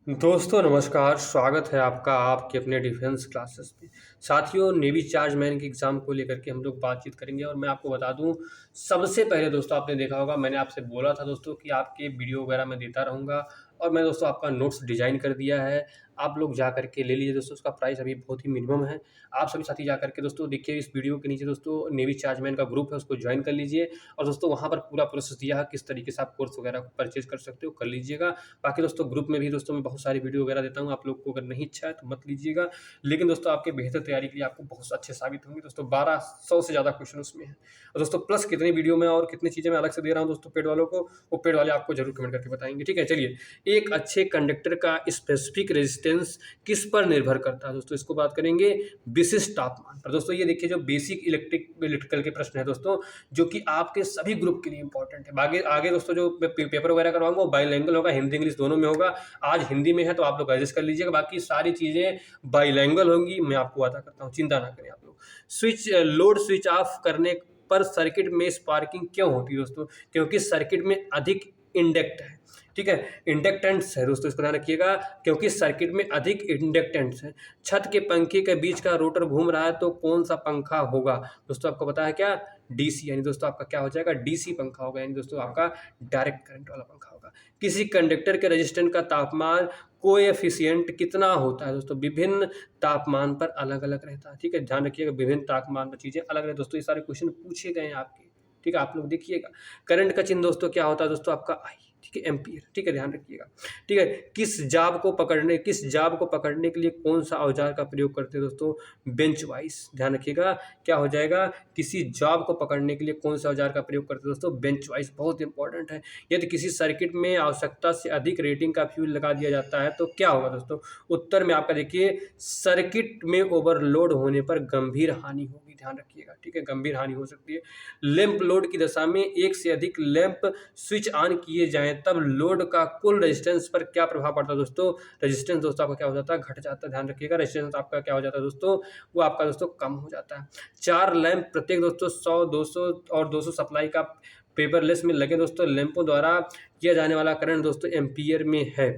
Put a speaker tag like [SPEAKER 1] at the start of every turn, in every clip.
[SPEAKER 1] दोस्तों नमस्कार, स्वागत है आपका आपके अपने डिफेंस क्लासेस में। साथियों, नेवी चार्ज मैन के एग्ज़ाम को लेकर के हम लोग बातचीत करेंगे और मैं आपको बता दूं, सबसे पहले दोस्तों आपने देखा होगा, मैंने आपसे बोला था दोस्तों कि आपके वीडियो वगैरह मैं देता रहूँगा और मैं दोस्तों आपका नोट्स डिज़ाइन कर दिया है। आप लोग जा कर के ले लीजिए दोस्तों, उसका प्राइस अभी बहुत ही मिनिमम है। आप सभी साथी जा कर के दोस्तों देखिए, इस वीडियो के नीचे दोस्तों नेवी चार्ज मैन का ग्रुप है, उसको ज्वाइन कर लीजिए और दोस्तों वहाँ पर पूरा प्रोसेस दिया है, किस तरीके से आप कोर्स वगैरह को परचेज़ कर सकते हो, कर लीजिएगा। बाकी दोस्तों ग्रुप में भी दोस्तों मैं बहुत सारी वीडियो वगैरह देता हूँ, आप लोग को अगर नहीं इच्छा है तो मत लीजिएगा। लेकिन दोस्तों आपके बेहतर तैयारी के लिए आपको बहुत अच्छे साबित होंगे दोस्तों। 1200 से ज़्यादा क्वेश्चन उसमें है और दोस्तों प्लस कितनी वीडियो में और कितनी चीज़ें मैं अलग से दे रहा हूँ दोस्तों पेड वालों को, वो पेड वाले आपको जरूर कमेंट करके बताएंगे। ठीक है, चलिए, एक अच्छे कंडक्टर का स्पेसिफिक रेजिस्टेंस किस पर निर्भर करता है दोस्तों, इसको बात करेंगे विशिष्ट तापमान पर। दोस्तों ये देखिए, जो बेसिक इलेक्ट्रिकल के प्रश्न है दोस्तों, जो कि आपके सभी ग्रुप के लिए इंपॉर्टेंट है। आगे आगे दोस्तों जो पेपर वगैरह करवाऊंगा वो बाइलैंग्वेज होगा, हिंदी इंग्लिश दोनों में होगा। आज हिंदी में है तो आप लोग एडजस्ट कर लीजिएगा, बाकी सारी चीज़ें बाइलैंग्वेज होंगी, मैं आपको वादा करता हूँ, चिंता ना करें आप लोग। लोड स्विच ऑफ करने पर सर्किट में स्पार्किंग क्यों होती है दोस्तों? क्योंकि सर्किट में अधिक इंडक्ट है। ठीक है, इंडक्टेंट्स है दोस्तों, इसको ध्यान रखिएगा, क्योंकि सर्किट में अधिक इंडक्टेंट्स है। छत के पंखे के बीच का रोटर घूम रहा है तो कौन सा पंखा होगा दोस्तों? आपको पता है क्या? डीसी, यानी दोस्तों आपका क्या हो जाएगा? डीसी पंखा होगा, यानी दोस्तों आपका डायरेक्ट करंट वाला पंखा होगा। किसी कंडक्टर के रेजिस्टेंस का तापमान कोएफिशिएंट कितना होता है दोस्तों? विभिन्न तापमान पर अलग अलग रहता है। ठीक है, ध्यान रखिएगा, विभिन्न तापमान पर चीजें अलग अलग दोस्तों, ये सारे क्वेश्चन पूछे गए हैं आपके। ठीक है, आप लोग देखिएगा। करंट का चिन्ह दोस्तों क्या होता है दोस्तों? आपका आई। ठीक है, एम्पियर। ठीक है, ध्यान रखिएगा। ठीक है, किस जाब को पकड़ने के लिए कौन सा औजार का प्रयोग करते हैं दोस्तों? Bench vice. ध्यान रखिएगा, क्या हो जाएगा? किसी जॉब को पकड़ने के लिए कौन सा औजार का प्रयोग करते हैं दोस्तों? Bench vice. बहुत इंपॉर्टेंट है। यदि किसी सर्किट में आवश्यकता से अधिक रेटिंग का फ्यूज लगा दिया जाता है तो क्या होगा दोस्तों? उत्तर में आपका देखिए, सर्किट में ओवरलोड होने पर गंभीर हानि होगी। ध्यान रखिएगा। ठीक है, गंभीर हानि हो सकती है। लैंप लोड की दशा में एक से अधिक लैंप स्विच ऑन किए जाएं तब लोड का कुल रेजिस्टेंस पर क्या प्रभाव पड़ता है दोस्तों? रेजिस्टेंस दोस्तों आपका क्या हो जाता है? घट जाता है। ध्यान रखिएगा, रेजिस्टेंस आपका क्या हो जाता है दोस्तों? वो आपका दोस्तों कम हो जाता है। 4 लैंप प्रत्येक दोस्तों 100, 200 और 200 सप्लाई का पेपरलेस में लगे दोस्तों लैंपों द्वारा किया जाने वाला करंट दोस्तों एम्पियर में है।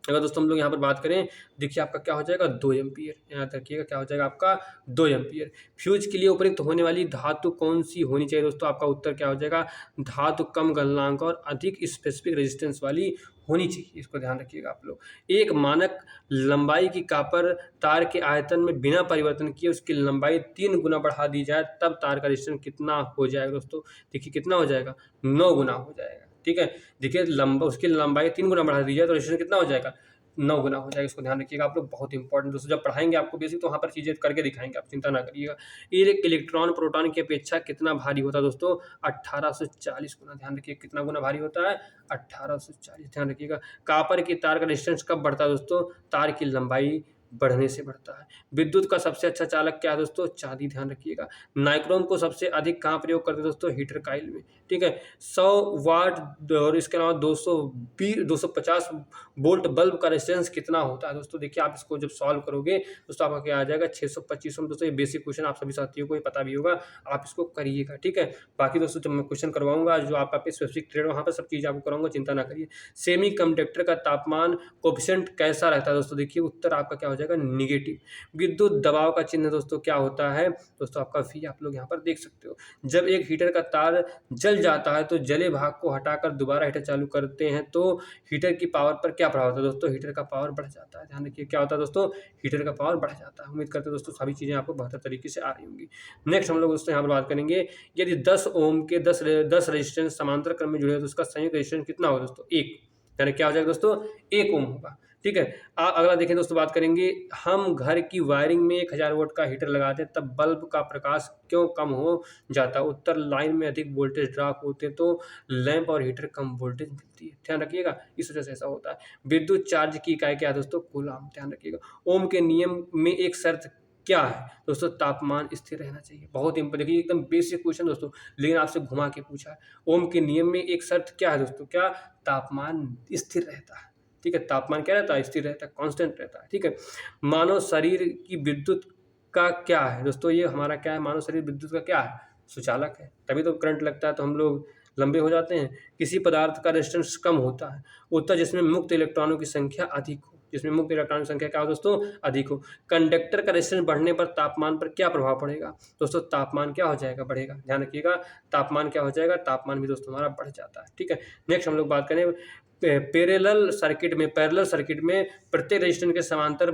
[SPEAKER 1] अगर दोस्तों हम लोग यहाँ पर बात करें, देखिए आपका क्या हो जाएगा? 2 एम्पियर। याद रखिएगा, क्या हो जाएगा आपका? 2 एम्पियर। फ्यूज के लिए उपयुक्त होने वाली धातु कौन सी होनी चाहिए दोस्तों? आपका उत्तर क्या हो जाएगा? धातु कम गलनांक और अधिक स्पेसिफिक रेजिस्टेंस वाली होनी चाहिए। इसको ध्यान रखिएगा आप लोग। एक मानक लंबाई की कॉपर तार के आयतन में बिना परिवर्तन किए उसकी लंबाई 3 गुना बढ़ा दी जाए तब तार का रेजिस्टेंस कितना हो जाएगा दोस्तों? देखिए कितना हो जाएगा? 9 गुना हो जाएगा। ठीक है, देखिए उसकी लंबाई 3 गुना बढ़ा दी जाए तो रेजिस्टेंस कितना हो जाएगा? 9 गुना हो जाएगा। इसको ध्यान रखिएगा आप लोग, बहुत इंपॉर्टेंट दोस्तों। जब पढ़ाएंगे आपको बेसिक तो वहाँ पर चीज़ें करके दिखाएंगे, आप चिंता ना करिएगा। एक इलेक्ट्रॉन प्रोटॉन की अपेक्षा कितना भारी होता है दोस्तों? 1840 गुना। ध्यान रखिए, कितना गुना भारी होता है? 1840। ध्यान रखिएगा। कॉपर की तार का रेजिस्टेंस कब बढ़ता है दोस्तों? तार की लंबाई बढ़ने से बढ़ता है। विद्युत का सबसे अच्छा चालक क्या है दोस्तों? चांदी। ध्यान रखिएगा। नाइक्रोम को सबसे अधिक कहाँ प्रयोग करते हैं दोस्तों? हीटर कॉइल में। ठीक है, 100 वाट और इसके अलावा 250 वोल्ट बल्ब का रेजिस्टेंस कितना होता है दोस्तों? देखिए, आप इसको जब सॉल्व करोगे दोस्तों आपका क्या आ जाएगा? 625 ओम। दोस्तों ये बेसिक क्वेश्चन आप सभी साथियों को ये पता भी होगा, आप इसको करिएगा। ठीक है, बाकी दोस्तों जब मैं क्वेश्चन करवाऊंगा, जो आपका स्पेसिफिक ट्रेड वहाँ पर सब चीज़ आपको कराऊंगा, चिंता ना करिए। सेमी कंडक्टर का तापमान कोफिशिएंट कैसा रहता है दोस्तों? देखिए उत्तर आपका क्या हो जाएगा? निगेटिव। विद्युत दबाव का चिन्ह दोस्तों क्या होता है दोस्तों? आपका V। आप लोग यहाँ पर देख सकते हो। जब एक हीटर का तार जल जाता है तो जले भाग को हटाकर दोबारा हीटर चालू करते हैं तो हीटर की पावर पर क्या प्रभाव होता है दोस्तों? हीटर का पावर बढ़ जाता है। ध्यान रखिए, क्या होता है दोस्तों? हीटर का पावर बढ़ जाता है। उम्मीद करते हैं दोस्तों सभी चीज़ें आपको बेहतर तरीके से आ रही होंगी। नेक्स्ट हम लोग दोस्तों यहाँ पर बात करेंगे, यदि 10 ओम के 10 रेजिस्टेंस समांतर क्रम में जुड़े हैं तो उसका संयुक्त रेजिस्टेंस कितना होगा दोस्तों? 1। यानी क्या हो जाएगा दोस्तों? 1 ओम होगा। ठीक है, अगला देखें दोस्तों, बात करेंगे, हम घर की वायरिंग में 1000 वोल्ट का हीटर लगाते हैं तब बल्ब का प्रकाश क्यों कम हो जाता है? उत्तर, लाइन में अधिक वोल्टेज ड्रॉप होते तो लैंप और हीटर कम वोल्टेज मिलती है। ध्यान रखिएगा, इस वजह से ऐसा होता है। विद्युत चार्ज की इकाई क्या है दोस्तों? कूलम। ध्यान रखिएगा। ओम के नियम में एक शर्त क्या है दोस्तों? तापमान स्थिर रहना चाहिए। बहुत इंपॉर्टेंट, देखिए एकदम बेसिक क्वेश्चन दोस्तों, लेकिन आपसे घुमा के पूछा है। ओम के नियम में एक शर्त क्या है दोस्तों? क्या? तापमान स्थिर रहता है। ठीक है, तापमान क्या रहता है? स्थिर रहता है, कांस्टेंट रहता है। ठीक है, मानव शरीर की विद्युत का क्या है दोस्तों? ये हमारा क्या है? मानव शरीर विद्युत का क्या है? सुचालक है। तभी तो करंट लगता है तो हम लोग लंबे हो जाते हैं। किसी पदार्थ का रेजिस्टेंस कम होता है। उत्तर जिसमें मुक्त इलेक्ट्रॉनों की संख्या अधिक हो। जिसमें मुक्त इलेक्ट्रॉनों की संख्या क्या हो दोस्तों? अधिक हो। कंडक्टर का रेजिस्टेंस बढ़ने पर तापमान पर क्या प्रभाव पड़ेगा? दोस्तों तापमान क्या हो जाएगा? बढ़ेगा। ध्यान रखिएगा, तापमान क्या हो जाएगा? तापमान भी दोस्तों हमारा बढ़ जाता है। ठीक है, नेक्स्ट हम लोग बात करें पैरेलल सर्किट में प्रत्येक रेजिस्टेंस के समांतर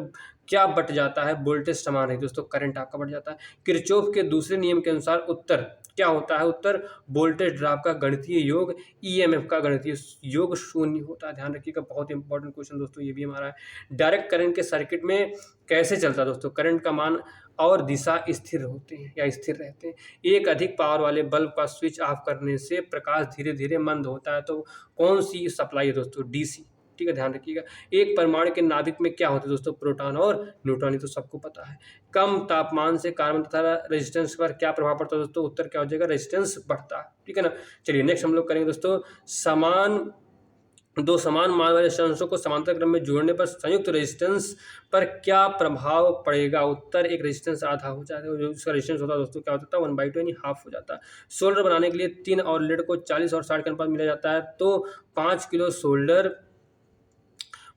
[SPEAKER 1] क्या बढ़ जाता है? वोल्टेज समान है दोस्तों, करंट आपका बढ़ जाता है। किरचॉफ के दूसरे नियम के अनुसार उत्तर क्या होता है? उत्तर वोल्टेज ड्रॉप का गणितीय योग ईएमएफ का गणितीय योग शून्य होता है। ध्यान रखिएगा, बहुत इंपॉर्टेंट क्वेश्चन दोस्तों ये भी हमारा है। डायरेक्ट करंट के सर्किट में कैसे चलता है दोस्तों? करंट का मान और दिशा स्थिर होते हैं या स्थिर रहते हैं। एक अधिक पावर वाले बल्ब का स्विच ऑफ करने से प्रकाश धीरे धीरे मंद होता है, तो कौन सी सप्लाई है दोस्तों? डीसी। ठीक है, ध्यान रखिएगा। एक परमाणु के नाभिक में क्या होता है दोस्तों? प्रोटॉन और न्यूट्रॉन, ये तो सबको पता है। कम तापमान से कार्बन तथा रेजिस्टेंस पर क्या प्रभाव पड़ता है दोस्तों? उत्तर क्या हो जाएगा? रेजिस्टेंस बढ़ता है। ठीक है ना। चलिए नेक्स्ट हम लोग करेंगे दोस्तों, दो समान मान वाले रेजिस्टेंसों को समांतर क्रम में जोड़ने पर संयुक्त रेजिस्टेंस पर क्या प्रभाव पड़ेगा? उत्तर एक रेजिस्टेंस आधा हो जाता है, जो उसका रेजिस्टेंस होता है दोस्तों क्या होता है? 1/2 यानी हाफ हो जाता है। सोल्डर बनाने के लिए 3 और लेड को 40 और 60 के अनुपात मिला जाता है, तो 5 किलो सोल्डर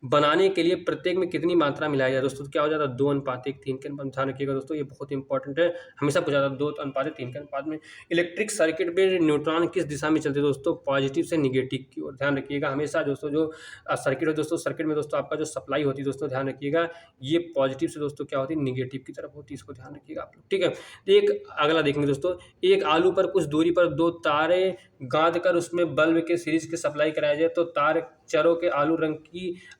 [SPEAKER 1] बनाने के लिए प्रत्येक में कितनी मात्रा मिलाई जाए दोस्तों? क्या हो जाता है? 2:1 के अनुपात। ध्यान रखिएगा दोस्तों, ये बहुत इंपॉर्टेंट है, हमेशा पूछा जाता है 2:3 के अनुपात में। इलेक्ट्रिक सर्किट में न्यूट्रॉन किस दिशा में चलते हैं दोस्तों? पॉजिटिव से निगेटिव की ओर। ध्यान रखिएगा हमेशा दोस्तों, जो सर्किट है दोस्तों, सर्किट में दोस्तों आपका जो सप्लाई होती है दोस्तों, ध्यान रखिएगा ये पॉजिटिव से दोस्तों क्या होती है? निगेटिव की तरफ होती है, इसको ध्यान रखिएगा आप लोग। ठीक है, तो एक अगला देखेंगे दोस्तों, एक आलू पर कुछ दूरी पर 2 तारे गांध कर उसमें बल्ब के सीरीज की सप्लाई कराया जाए, तो तार चरों के आलू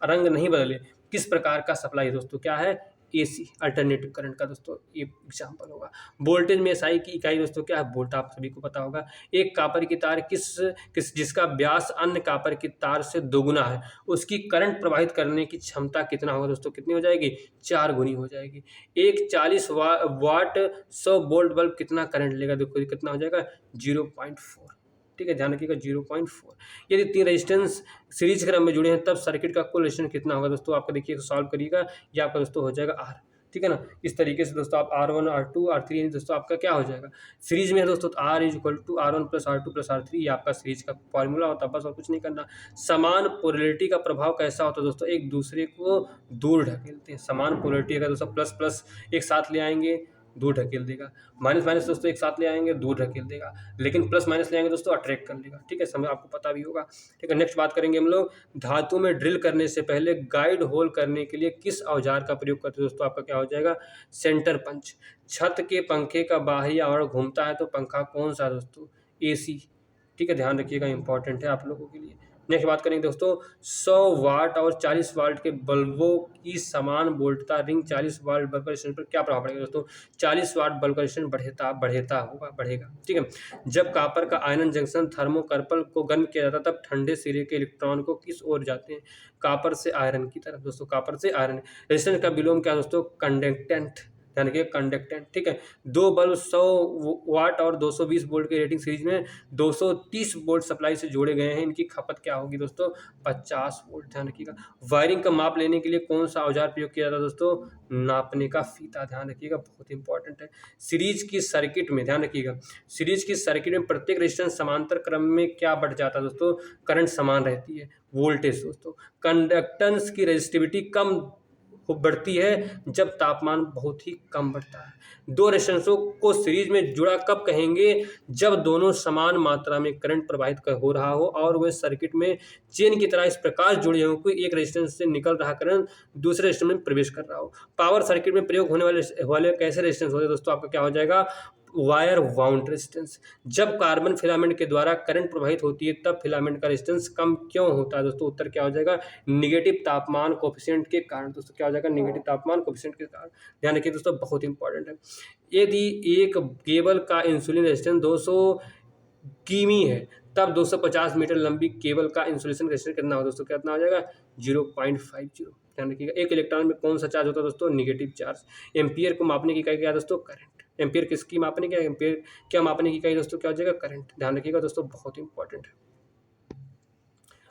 [SPEAKER 1] रंग नहीं बदले, किस प्रकार का सप्लाई है दोस्तों? क्या है? एसी, अल्टरनेटिव करंट का दोस्तों ये एग्जांपल होगा। वोल्टेज में एसआई की इकाई दोस्तों क्या है? वोल्ट, आप सभी को पता होगा। एक कापर की तार जिसका व्यास अन्य कापर की तार से दोगुना है, उसकी करंट प्रवाहित करने की क्षमता कितना होगा दोस्तों? कितनी हो जाएगी? 4 गुनी हो जाएगी। एक 40 वाट 100 वोल्ट बल्ब कितना करंट लेगा? देखो कितना हो जाएगा? 0.4। ठीक है, ध्यान रखिएगा 0.4। यदि 3 रेजिस्टेंस सीरीज क्रम में जुड़े हैं तब सर्किट का कुल रेजिस्टेंस कितना होगा दोस्तों? आपका देखिए सॉल्व करिएगा, ये आपका दोस्तों हो जाएगा R। ठीक है ना। इस तरीके से दोस्तों आप R1 R2 R3 दोस्तों आपका क्या हो जाएगा? सीरीज में है दोस्तों, R = R1 + R2 + R3, ये आपका सीरीज का फॉर्मूला होता है, बस और कुछ नहीं करना। समान पोलैरिटी का प्रभाव कैसा होता है दोस्तों? एक दूसरे को दूर ढकेलते हैं। समान पोलैरिटी अगर दोस्तों प्लस प्लस एक साथ ले आएंगे, दूर ढकेल देगा। माइनस माइनस दोस्तों एक साथ ले आएंगे, दूर ढकेल देगा। लेकिन प्लस माइनस ले आएंगे दोस्तों, अट्रैक्ट कर लेगा। ठीक है, समय आपको पता भी होगा। ठीक है, नेक्स्ट बात करेंगे हम लोग, धातु में ड्रिल करने से पहले गाइड होल करने के लिए किस औजार का प्रयोग करते हैं दोस्तों? आपका क्या हो जाएगा? Centre punch. छत के पंखे का बाहरी आवरण घूमता है, तो पंखा कौन सा दोस्तों? एसी। ठीक है, ध्यान रखिएगा, इंपॉर्टेंट है आप लोगों के लिए। नेक्स्ट बात करेंगे दोस्तों, 100 वाट और 40 वाट के बल्बों की समान वोल्टता रिंग 40 वाट बल्ब का रेजिस्टेंस पर क्या प्रभाव पड़ेगा दोस्तों? 40 वाट बल्ब का रेजिस्टेंस बढ़ेगा। ठीक है, जब कॉपर का आयरन जंक्शन थर्मोकपल को गर्म किया जाता है, तब ठंडे सिरे के इलेक्ट्रॉन को किस ओर जाते हैं? कॉपर से आयरन की तरफ दोस्तों, कॉपर से आयरन। रेजिस्टेंस का विलोम क्या दोस्तों? कंडक्टेंट। यानी कि कंडक्टेंट। ठीक है, 2 बल्ब 100 वाट और 220 वोल्ट के रेटिंग सीरीज में 230 वोल्ट सप्लाई से जोड़े गए हैं, इनकी खपत क्या होगी दोस्तों? 50 वोल्ट। ध्यान रखिएगा। वायरिंग का माप लेने के लिए कौन सा औजार प्रयोग किया जाता है दोस्तों? नापने का फीता। ध्यान रखिएगा, बहुत इंपॉर्टेंट है। सीरीज की सर्किट में ध्यान रखिएगा, सीरीज की सर्किट में प्रत्येक रेजिस्टेंस समांतर क्रम में क्या बढ़ जाता है दोस्तों? करंट समान रहती है, वोल्टेज दोस्तों। कंडक्टेंस की रेजिस्टिविटी कम बढ़ती है जब तापमान बहुत ही कम बढ़ता है। 2 रेजिस्टेंसों को सीरीज में जुड़ा कब कहेंगे? जब दोनों समान मात्रा में करंट प्रवाहित हो रहा हो और वे सर्किट में चेन की तरह इस प्रकार जुड़े हों कि एक रेजिस्टेंस से निकल रहा करंट दूसरे रेजिस्टेंस में प्रवेश कर रहा हो। पावर सर्किट में प्रयोग होने वाले कैसे रेजिस्टेंस होते हैं दोस्तों? आपका क्या हो जाएगा? Wire wound resistance. जब कार्बन फिलामेंट के द्वारा करंट प्रवाहित होती है तब फिलामेंट का रेजिस्टेंस कम क्यों होता है दोस्तों? उत्तर क्या हो जाएगा? निगेटिव तापमान कोफिशिएंट के कारण दोस्तों। क्या हो जाएगा? निगेटिव तापमान कोफिशिएंट के कारण। ध्यान रखिए दोस्तों, बहुत इंपॉर्टेंट है। यदि एक केबल का इंसुलिन रेजिस्टेंस 200 किमी है, तब 250 मीटर लंबी केबल का इंसुलेशन रेजिस्टेंस कितना हो दोस्तों? कितना हो जाएगा? 0.50। ध्यान रखिएगा। एक इलेक्ट्रॉन में कौन सा चार्ज होता है दोस्तों? Negative charge. एम्पियर को मापने की इकाई क्या है दोस्तों? करंट। एम्पियर किसकी मापने क्या? एम्पियर क्या मापने की इकाई दोस्तों क्या हो जाएगा? करंट। ध्यान रखिएगा दोस्तों, बहुत इंपॉर्टेंट है।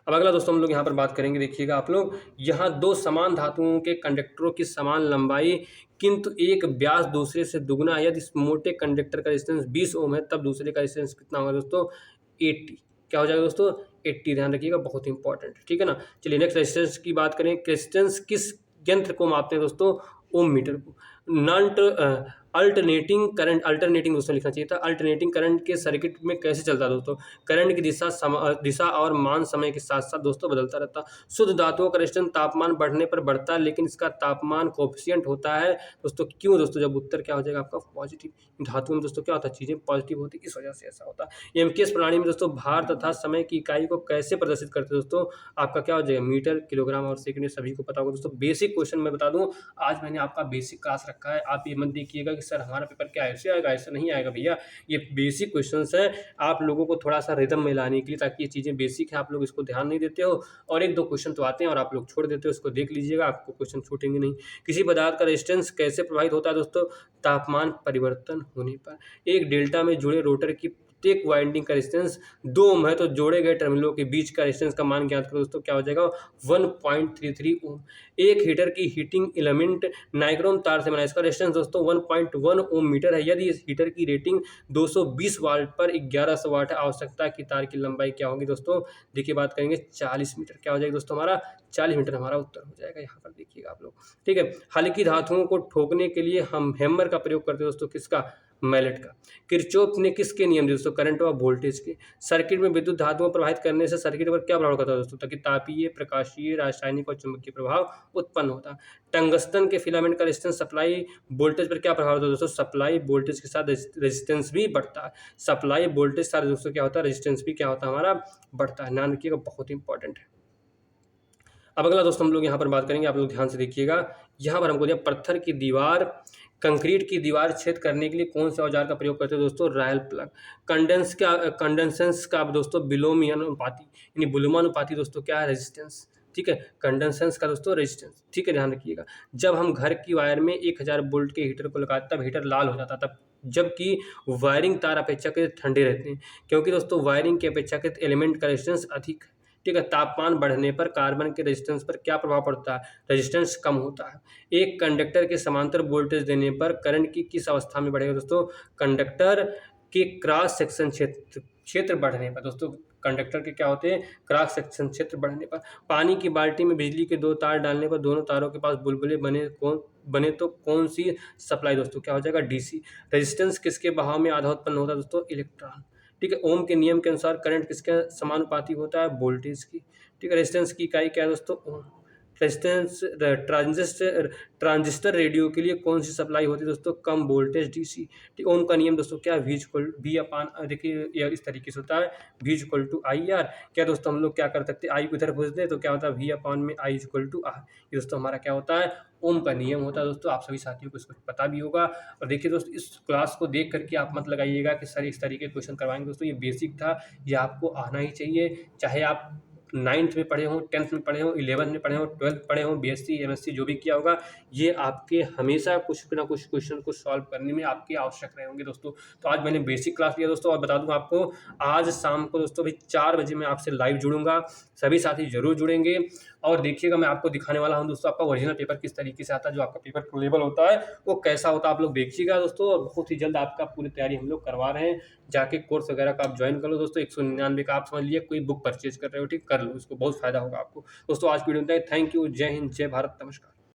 [SPEAKER 1] अब अगला दोस्तों हम लोग यहाँ पर बात करेंगे, देखिएगा आप लोग, यहाँ 2 समान धातुओं के कंडक्टरों की समान लंबाई किंतु एक व्यास दूसरे से दुगुना है। यदि इस मोटे कंडक्टर का रेजिस्टेंस 20 ओम है, तब दूसरे का रेजिस्टेंस कितना होगा दोस्तों? 80। क्या हो जाएगा दोस्तों 80, ध्यान रखिएगा, बहुत इंपॉर्टेंट, ठीक है ना। चलिए नेक्स्ट रेजिस्टेंस की बात करें। रेजिस्टेंस किस यंत्र को मापते हैं दोस्तों? ओम मीटर को। नॉन अल्टरनेटिंग दोस्तों लिखना चाहिए था। अल्टरनेटिंग करंट के सर्किट में कैसे चलता है दोस्तों? करंट की दिशा और मान समय के साथ साथ दोस्तों बदलता रहता है। शुद्ध धातुओं का रेजिस्टेंस तापमान बढ़ने पर बढ़ता है, लेकिन इसका तापमान कोफिशिएंट होता है दोस्तों। क्यों दोस्तों? जब उत्तर क्या हो जाएगा आपका पॉजिटिव। धातुओं में दोस्तों क्या होता है, चीजें पॉजिटिव होती है, इस वजह से ऐसा होता है। एमकेएस प्रणाली में दोस्तों भार तथा समय की इकाई को कैसे प्रदर्शित करते हैं दोस्तों? आपका क्या हो जाएगा? मीटर, किलोग्राम और सेकंड, ये सभी को पता होगा दोस्तों। बेसिक क्वेश्चन मैं बता दूं, आज मैंने आपका बेसिक क्लास रखा है। आप ये मत देखिएगा कि सर हमारा पेपर क्या ऐसे आएगा, ऐसा नहीं आएगा भैया। ये बेसिक क्वेश्चंस हैं, आप लोगों को थोड़ा सा रिदम में लाने के लिए, ताकि ये चीज़ें बेसिक है, आप लोग इसको ध्यान नहीं देते हो और एक दो क्वेश्चन तो आते हैं और आप लोग छोड़ देते हो। इसको देख लीजिएगा, आपको क्वेश्चन छूटेंगे नहीं। किसी पदार्थ का रेजिस्टेंस कैसे प्रभावित होता है दोस्तों? तापमान परिवर्तन होने पर। एक डेल्टा में जुड़े रोटर की प्रत्येक वाइंडिंग का रेजिस्टेंस 2 ओम है, तो जोड़े गए टर्मिनलों के बीच का रेजिस्टेंस का मान ज्ञात करो दोस्तों। क्या हो जाएगा? 1.33 ओम। एक हीटर की हीटिंग एलिमेंट नाइक्रोम तार से बना है, इसका रेजिस्टेंस दोस्तों 1.1 ओम मीटर है। यदि इस हीटर की रेटिंग 220 वाट पर 1100 वाट है, आवश्यकता की तार की लंबाई क्या होगी दोस्तों? देखिए बात करेंगे 40 मीटर। क्या हो जाएगा दोस्तों? हमारा 40 मीटर हमारा उत्तर हो जाएगा। यहाँ पर देखिएगा आप लोग, ठीक है। हल्की धातुओं को ठोकने के लिए हम हैमर का प्रयोग करते हैं दोस्तों, किसका? मैलेट का। किरचॉफ ने किसके नियम दिए दोस्तों? करंट और वोल्टेज के। सर्किट में विद्युत धातुओं प्रवाहित करने से सर्किट पर क्या प्रभाव करता है दोस्तों? ताकि तापीय, प्रकाशीय, रासायनिक और चुंबकीय प्रभाव उत्पन्न होता है। टंगस्टन के फिलामेंट का रेजिस्टेंस सप्लाई वोल्टेज पर क्या प्रभाव होता है दोस्तों? सप्लाई वोल्टेज के साथ रेजिस्टेंस भी बढ़ता है। सप्लाई वोल्टेज के साथ दोस्तों क्या होता है? रेजिस्टेंस भी क्या होता है हमारा? बढ़ता है। ध्यान रखिएगा, बहुत इंपॉर्टेंट है। अब अगला दोस्तों हम लोग यहाँ पर बात करेंगे, आप लोग ध्यान से देखिएगा। यहाँ पर हमको दिया पत्थर की दीवार, कंक्रीट की दीवार छेद करने के लिए कौन से औजार का प्रयोग करते हैं दोस्तों? Royal plug. कंडेंसेंस का दोस्तों विलोमानुपाती, यानी विलोमानुपाती दोस्तों क्या है? रेजिस्टेंस, ठीक है। कंडेंसेंस का दोस्तों रेजिस्टेंस, ठीक है, ध्यान रखिएगा। जब हम घर की वायर में 1000 वोल्ट के हीटर को लगाते तब हीटर लाल हो जाता, तब जबकि वायरिंग तार अपेक्षाकृत ठंडे रहते हैं, क्योंकि दोस्तों वायरिंग के अपेक्षाकृत एलिमेंट का रेजिस्टेंस अधिक है, ठीक है। तापमान बढ़ने पर कार्बन के रेजिस्टेंस पर क्या प्रभाव पड़ता है? रेजिस्टेंस कम होता है। एक कंडक्टर के समांतर वोल्टेज देने पर करंट की किस अवस्था में बढ़ेगा दोस्तों? कंडक्टर के क्रॉस सेक्शन क्षेत्र बढ़ने पर दोस्तों। कंडक्टर के क्या होते हैं? क्रॉस सेक्शन क्षेत्र बढ़ने पर। पानी की बाल्टी में बिजली के 2 तार डालने पर दोनों तारों के पास बुलबुले बने तो कौन सी सप्लाई दोस्तों? क्या हो जाएगा? डीसी। रेजिस्टेंस किसके बहाव में आधा उत्पन्न होता है दोस्तों? इलेक्ट्रॉन, ठीक है। ओम के नियम के अनुसार करंट किसके समानुपाती होता है? वोल्टेज की, ठीक है। रेजिस्टेंस की इकाई क्या है दोस्तों? ओम। रेजिस्टेंस ट्रांजिस्टर रेडियो के लिए कौन सी सप्लाई होती है दोस्तों? कम वोल्टेज डीसी, ठीक। ओम का नियम दोस्तों क्या है? V अपान, देखिए यह इस तरीके से होता है, V = IR। क्या दोस्तों हम लोग क्या कर सकते हैं? आई को इधर भेज दें तो क्या होता है? V अपान में I = R। ये दोस्तों हमारा क्या होता है? ओम का नियम होता है दोस्तों। आप सभी साथियों को इसको पता भी होगा। और देखिए दोस्तों, इस क्लास को देख करके आप मत लगाइएगा कि सर इस तरीके के क्वेश्चन करवाएंगे दोस्तों। ये बेसिक था, ये आपको आना ही चाहिए, चाहे आप 9th में पढ़े हों, 10th में पढ़े हों, 11th में पढ़े हों, 12th पढ़े हों, BSc MSc जो भी किया होगा, ये आपके हमेशा कुछ ना कुछ क्वेश्चन को सॉल्व करने में आपके आवश्यक रहे होंगे दोस्तों। तो आज मैंने बेसिक क्लास लिया दोस्तों, और बता दूं आपको, आज शाम को दोस्तों भाई 4 बजे मैं आपसे लाइव जुड़ूंगा। सभी साथी जरूर जुड़ेंगे और देखिएगा, मैं आपको दिखाने वाला हूं दोस्तों आपका ओरिजिनल पेपर किस तरीके से आता है, जो आपका पेपर लेवल होता है वो कैसा होता है, आप लोग देखिएगा दोस्तों। और बहुत ही जल्द आपका पूरी तैयारी हम लोग करवा रहे हैं। जाके कोर्स वगैरह का आप ज्वाइन कर लो दोस्तों। 199 का आप समझ लिए, कोई बुक परचेज कर रहे हो, ठीक, कर लो, इसको बहुत फायदा होगा आपको दोस्तों। आज की वीडियो में थैंक यू। जय हिंद, जय भारत, नमस्कार।